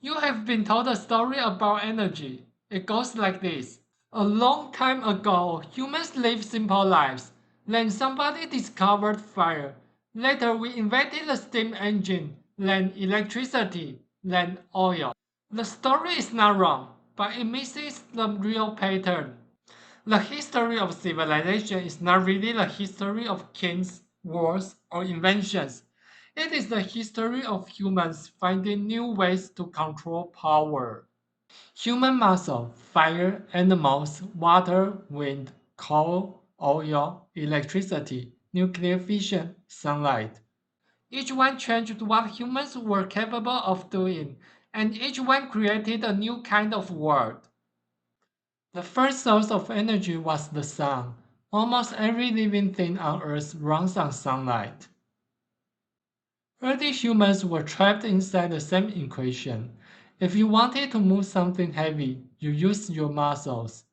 You have been told a story about energy. It goes like this. A long time ago, humans lived simple lives. Then somebody discovered fire. Later, we invented the steam engine, then electricity, then oil. The story is not wrong, but it misses the real pattern. The history of civilization is not really the history of kings, wars, or inventions. It is the history of humans finding new ways to control power. Human muscle, fire, animals, water, wind, coal, oil, electricity, nuclear fission, sunlight. Each one changed what humans were capable of doing, and each one created a new kind of world. The first source of energy was the sun. Almost every living thing on Earth runs on sunlight. Early humans were trapped inside the same equation. If you wanted to move something heavy, you used your muscles.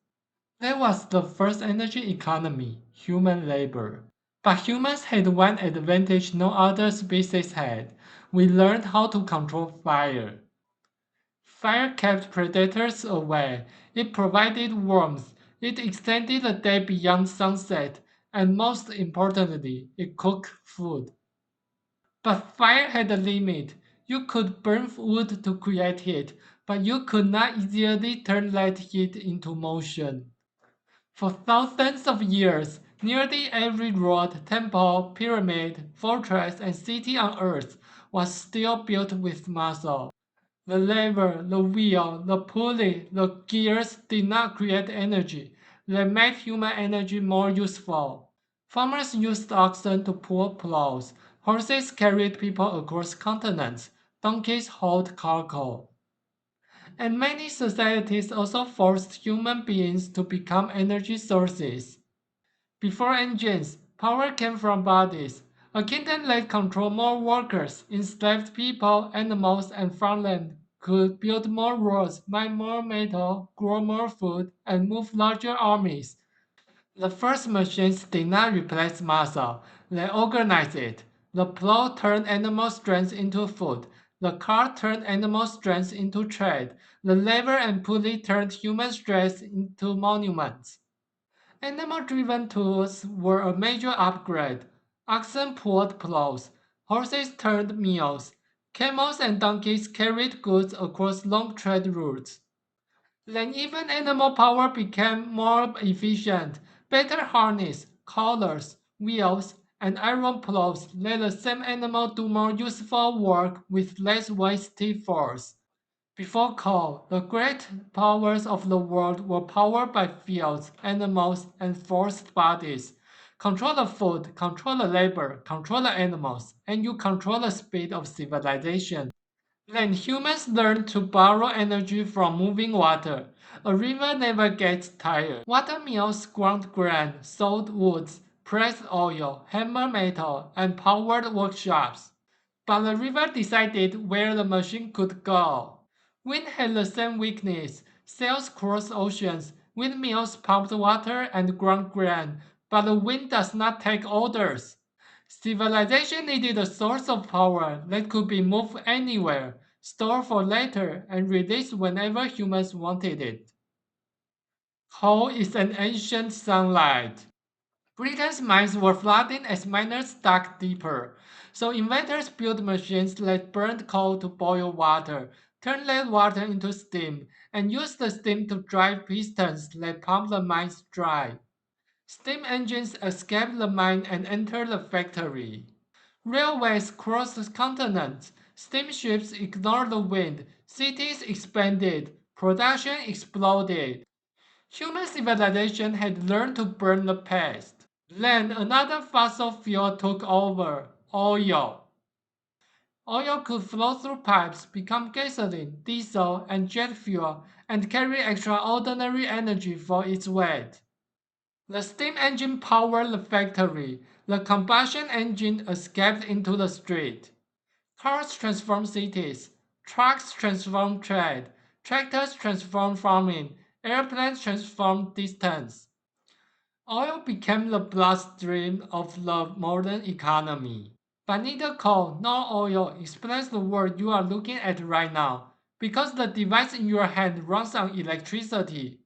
That was the first energy economy, human labor. But humans had one advantage no other species had. We learned how to control fire. Fire kept predators away, it provided warmth, it extended the day beyond sunset, and most importantly, it cooked food. But fire had a limit. You could burn wood to create heat, but you could not easily turn that heat into motion. For thousands of years, nearly every road, temple, pyramid, fortress, and city on Earth was still built with muscle. The lever, the wheel, the pulley, the gears did not create energy. They made human energy more useful. Farmers used oxen to pull plows. Horses carried people across continents. Donkeys hauled cargo. And many societies also forced human beings to become energy sources. Before engines, power came from bodies. A kingdom that controlled more workers, enslaved people, animals, and farmland could build more roads, mine more metal, grow more food, and move larger armies. The first machines did not replace muscle, they organized it. The plow turned animal strength into food. The cart turned animal strength into trade. The lever and pulley turned human strength into monuments. Animal-driven tools were a major upgrade. Oxen pulled plows, horses turned mills, camels and donkeys carried goods across long trade routes. Then even animal power became more efficient. Better harness, collars, wheels, and iron plows let the same animal do more useful work with less wasted force. Before coal, the great powers of the world were powered by fields, animals, and forced bodies. Control the food, control the labor, control the animals, and you control the speed of civilization. Then humans learned to borrow energy from moving water. A river never gets tired. Water mills ground grain, sold woods, pressed oil, hammered metal, and powered workshops. But the river decided where the machine could go. Wind had the same weakness. Sails crossed oceans, windmills pumped water and ground grain, but the wind does not take orders. Civilization needed a source of power that could be moved anywhere, stored for later, and released whenever humans wanted it. Coal is an ancient sunlight. Britain's mines were flooding as miners dug deeper, so inventors built machines that burned coal to boil water, turned that water into steam, and used the steam to drive pistons that pumped the mines dry. Steam engines escaped the mine and entered the factory. Railways crossed continents, steamships ignored the wind, cities expanded, production exploded. Human civilization had learned to burn the past. Then another fossil fuel took over, oil. Oil could flow through pipes, become gasoline, diesel, and jet fuel, and carry extraordinary energy for its weight. The steam engine powered the factory. The combustion engine escaped into the street. Cars transform cities. Trucks transform trade. Tractors transform farming. Airplanes transform distance. Oil became the bloodstream of the modern economy. But neither coal nor oil explains the world you are looking at right now. Because the device in your hand runs on electricity.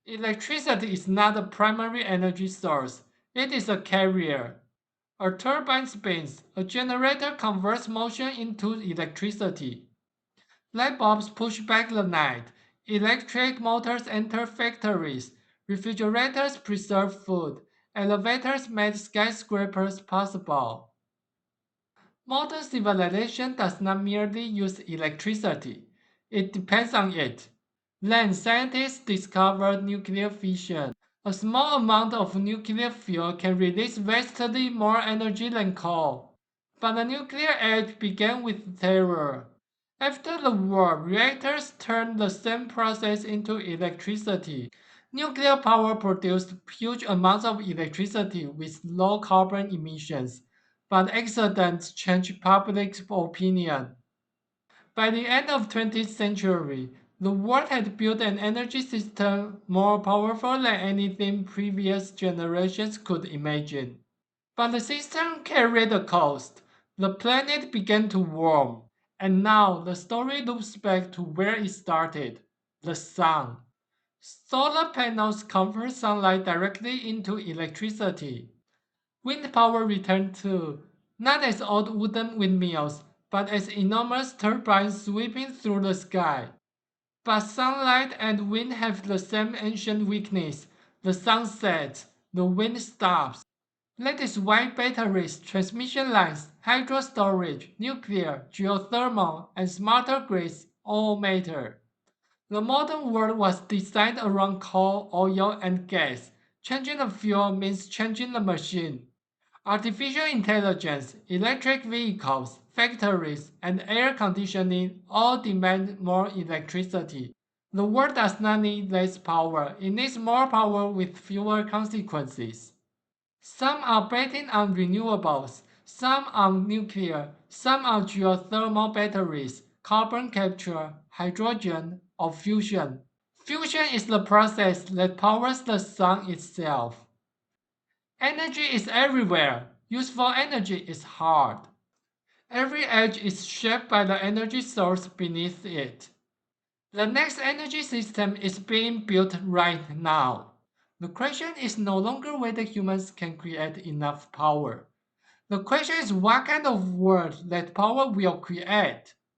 Electricity is not a primary energy source, it is a carrier. A turbine spins, a generator converts motion into electricity. Light bulbs push back the night, electric motors enter factories, refrigerators preserve food, elevators made skyscrapers possible. Modern civilization does not merely use electricity, it depends on it. Then scientists discovered nuclear fission. A small amount of nuclear fuel can release vastly more energy than coal. But the nuclear age began with terror. After the war, reactors turned the same process into electricity. Nuclear power produced huge amounts of electricity with low carbon emissions, but accidents changed public opinion. By the end of 20th century, the world had built an energy system more powerful than anything previous generations could imagine. But the system carried a cost. The planet began to warm, and now the story loops back to where it started, the sun. Solar panels convert sunlight directly into electricity. Wind power returned too, not as old wooden windmills, but as enormous turbines sweeping through the sky. But sunlight and wind have the same ancient weakness. The sun sets, the wind stops. That is why batteries, transmission lines, hydro storage, nuclear, geothermal, and smarter grids all matter. The modern world was designed around coal, oil, and gas. Changing the fuel means changing the machine. Artificial intelligence, electric vehicles, factories, and air conditioning all demand more electricity. The world does not need less power, it needs more power with fewer consequences. Some are betting on renewables, some on nuclear, some on geothermal batteries, carbon capture, hydrogen, or fusion. Fusion is the process that powers the sun itself. Energy is everywhere. Useful energy is hard. Every edge is shaped by the energy source beneath it. The next energy system is being built right now. The question is no longer whether humans can create enough power. The question is what kind of world that power will create.